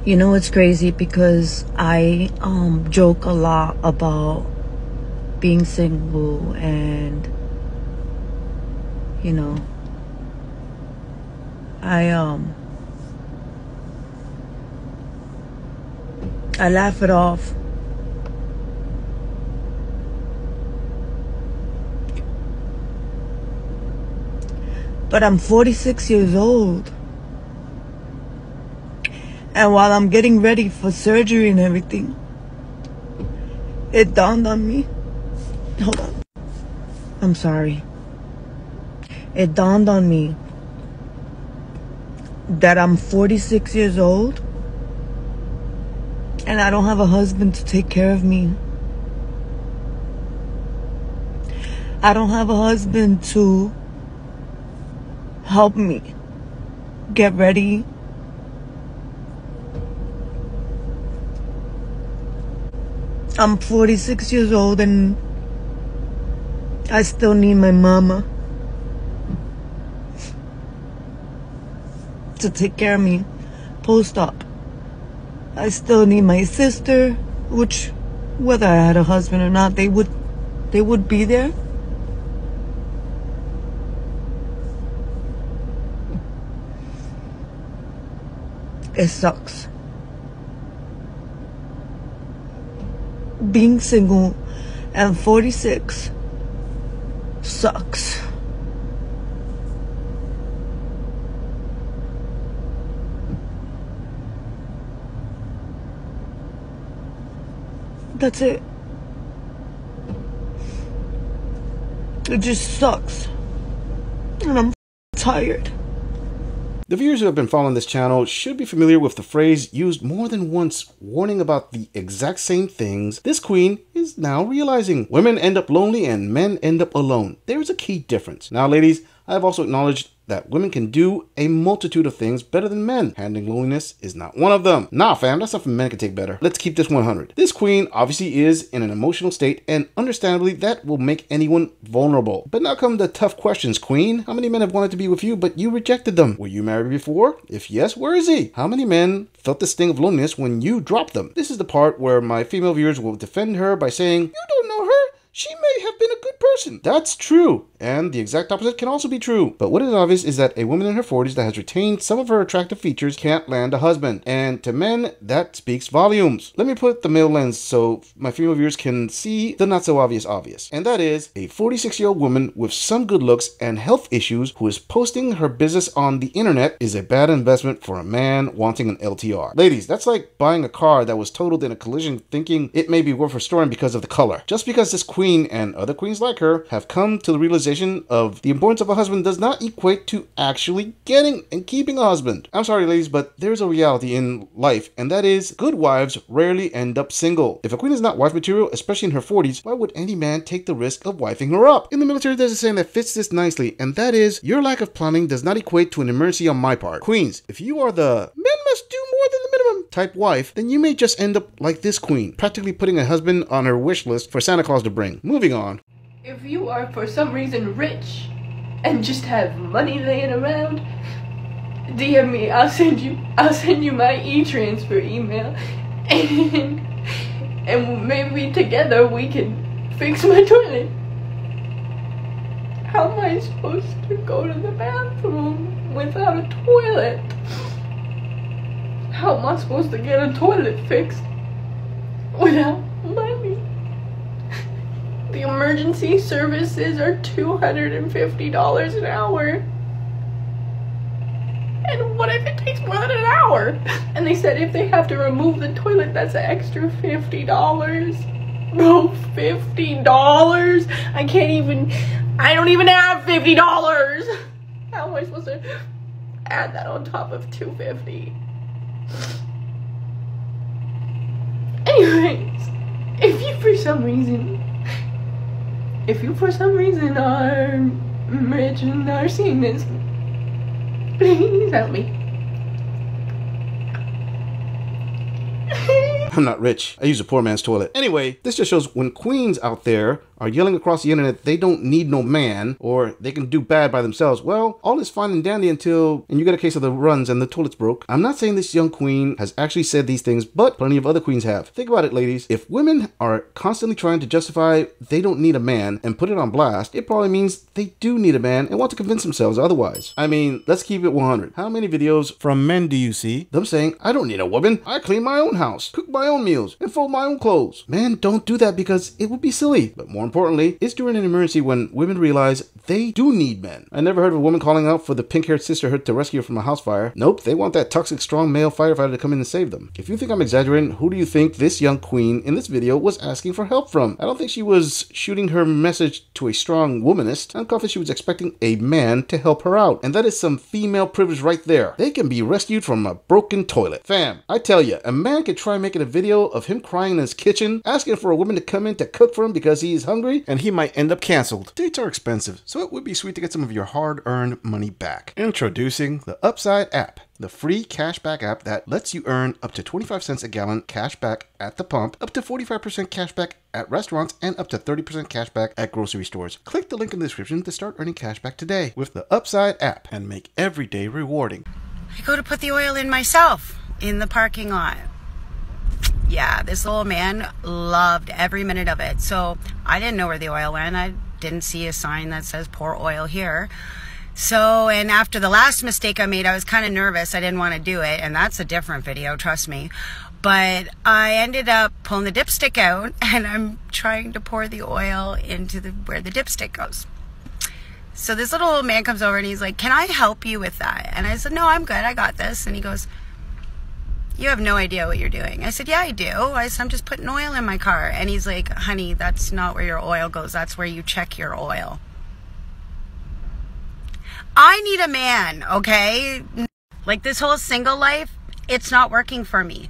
You know, it's crazy because I joke a lot about being single, and you know, I laugh it off. But I'm 46 years old. And while I'm getting ready for surgery and everything, it dawned on me. Hold on. I'm sorry. It dawned on me that I'm 46 years old and I don't have a husband to take care of me. I don't have a husband to help me get ready. I'm 46 years old and I still need my mama to take care of me post-op. I still need my sister, which whether I had a husband or not, they would be there. It sucks. Being single and 46 sucks. That's it. It just sucks. And I'm tired. The viewers who have been following this channel should be familiar with the phrase used more than once warning about the exact same things this queen is now realizing. Women end up lonely and men end up alone. There is a key difference. Now, ladies, I have also acknowledged that women can do a multitude of things better than men. Handling loneliness is not one of them. Nah, fam, that's something men can take better. Let's keep this 100. This queen obviously is in an emotional state, and understandably, that will make anyone vulnerable. But now come the tough questions, queen. How many men have wanted to be with you, but you rejected them? Were you married before? If yes, where is he? How many men felt the sting of loneliness when you dropped them? This is the part where my female viewers will defend her by saying, you don't know her. She may have been a good person. That's true. And the exact opposite can also be true. But what is obvious is that a woman in her 40s that has retained some of her attractive features can't land a husband. And to men, that speaks volumes. Let me put the male lens so my female viewers can see the not so obvious. And that is a 46-year-old woman with some good looks and health issues who is posting her business on the internet is a bad investment for a man wanting an LTR. Ladies, that's like buying a car that was totaled in a collision thinking it may be worth restoring because of the color. Just because this queen and other queens like her have come to the realization of the importance of a husband does not equate to actually getting and keeping a husband. I'm sorry, ladies, but there's a reality in life, and that is good wives rarely end up single. If a queen is not wife material, especially in her 40s, why would any man take the risk of wifing her up? In the military, there's a saying that fits this nicely, and that is, your lack of planning does not equate to an emergency on my part. Queens, if you are the men must do more than the minimum type wife, then you may just end up like this queen, practically putting a husband on her wish list for Santa Claus to bring. Moving on. If you are for some reason rich and just have money laying around, DM me. I'll send you my e-transfer email, and maybe together we can fix my toilet. How am I supposed to go to the bathroom without a toilet? How am I supposed to get a toilet fixed without money? The emergency services are $250 an hour. And what if it takes more than an hour? And they said if they have to remove the toilet, that's an extra $50. Bro, $50? I don't even have $50. How am I supposed to add that on top of $250? Anyways, if you for some reason are rich and are seeing this, please help me. I'm not rich. I use a poor man's toilet. Anyway, this just shows when queens out there are yelling across the internet they don't need no man, or they can do bad by themselves, well, all is fine and dandy until you get a case of the runs and the toilet's broke. I'm not saying this young queen has actually said these things, but plenty of other queens have. Think about it, ladies. If women are constantly trying to justify they don't need a man and put it on blast, it probably means they do need a man and want to convince themselves otherwise. I mean, let's keep it 100. How many videos from men do you see them saying, I don't need a woman, I clean my own house, cook my own meals, and fold my own clothes? Men don't do that because it would be silly. But more importantly, it's during an emergency when women realize they do need men. I never heard of a woman calling out for the pink-haired sisterhood to rescue her from a house fire. Nope, they want that toxic, strong male firefighter to come in and save them. If you think I'm exaggerating, who do you think this young queen in this video was asking for help from? I don't think she was shooting her message to a strong womanist. I'm confident she was expecting a man to help her out. And that is some female privilege right there. They can be rescued from a broken toilet. Fam, I tell you, a man could try making a video of him crying in his kitchen, asking for a woman to come in to cook for him because he is hungry, and he might end up canceled. Dates are expensive, so it would be sweet to get some of your hard-earned money back. Introducing the Upside app, the free cashback app that lets you earn up to 25 cents a gallon cashback at the pump, up to 45% cashback at restaurants, and up to 30% cashback at grocery stores. Click the link in the description to start earning cashback today with the Upside app and make every day rewarding. I go to put the oil in myself in the parking lot. Yeah, this little man loved every minute of it. So I didn't know where the oil went. I didn't see a sign that says pour oil here. So, and after the last mistake I made, I was kind of nervous. I didn't want to do it. And that's a different video, trust me. But I ended up pulling the dipstick out and I'm trying to pour the oil into where the dipstick goes. So this little old man comes over and he's like, can I help you with that? And I said, no, I'm good. I got this. And he goes, you have no idea what you're doing. I said, yeah, I do. I said, I'm just putting oil in my car. And he's like, honey, that's not where your oil goes. That's where you check your oil. I need a man, okay? Like this whole single life, it's not working for me.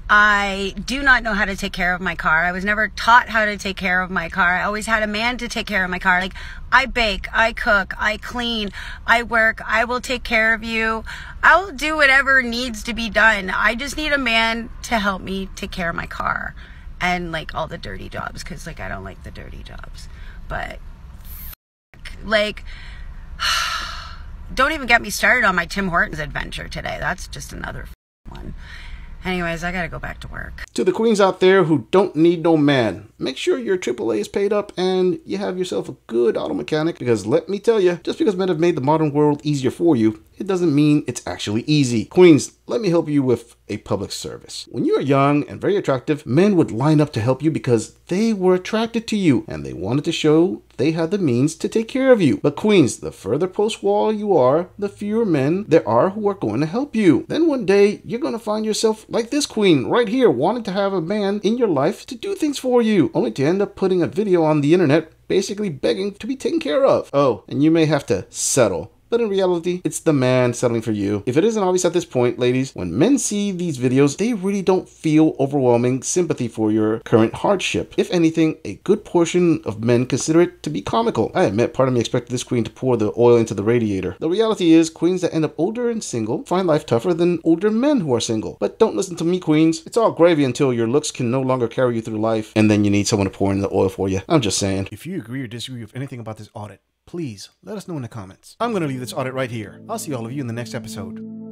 I do not know how to take care of my car. I was never taught how to take care of my car. I always had a man to take care of my car. Like, I bake, I cook, I clean, I work, I will take care of you. I will do whatever needs to be done. I just need a man to help me take care of my car. And like all the dirty jobs, because like I don't like the dirty jobs. But like, don't even get me started on my Tim Hortons adventure today. That's just another one. Anyways, I gotta go back to work. To the queens out there who don't need no man, make sure your AAA is paid up and you have yourself a good auto mechanic, because let me tell you, just because men have made the modern world easier for you, it doesn't mean it's actually easy. Queens, let me help you with a public service. When you are young and very attractive, men would line up to help you because they were attracted to you and they wanted to show they had the means to take care of you. But queens, the further post-wall you are, the fewer men there are who are going to help you. Then one day, you're going to find yourself like this queen right here, wanting to have a man in your life to do things for you, only to end up putting a video on the internet basically begging to be taken care of. Oh, and you may have to settle. But in reality, it's the man settling for you. If it isn't obvious at this point, ladies, when men see these videos, they really don't feel overwhelming sympathy for your current hardship. If anything, a good portion of men consider it to be comical. I admit, part of me expected this queen to pour the oil into the radiator. The reality is, queens that end up older and single find life tougher than older men who are single. But don't listen to me, queens. It's all gravy until your looks can no longer carry you through life, and then you need someone to pour in the oil for you. I'm just saying. If you agree or disagree with anything about this audit, please let us know in the comments. I'm going to leave this audit right here. I'll see all of you in the next episode.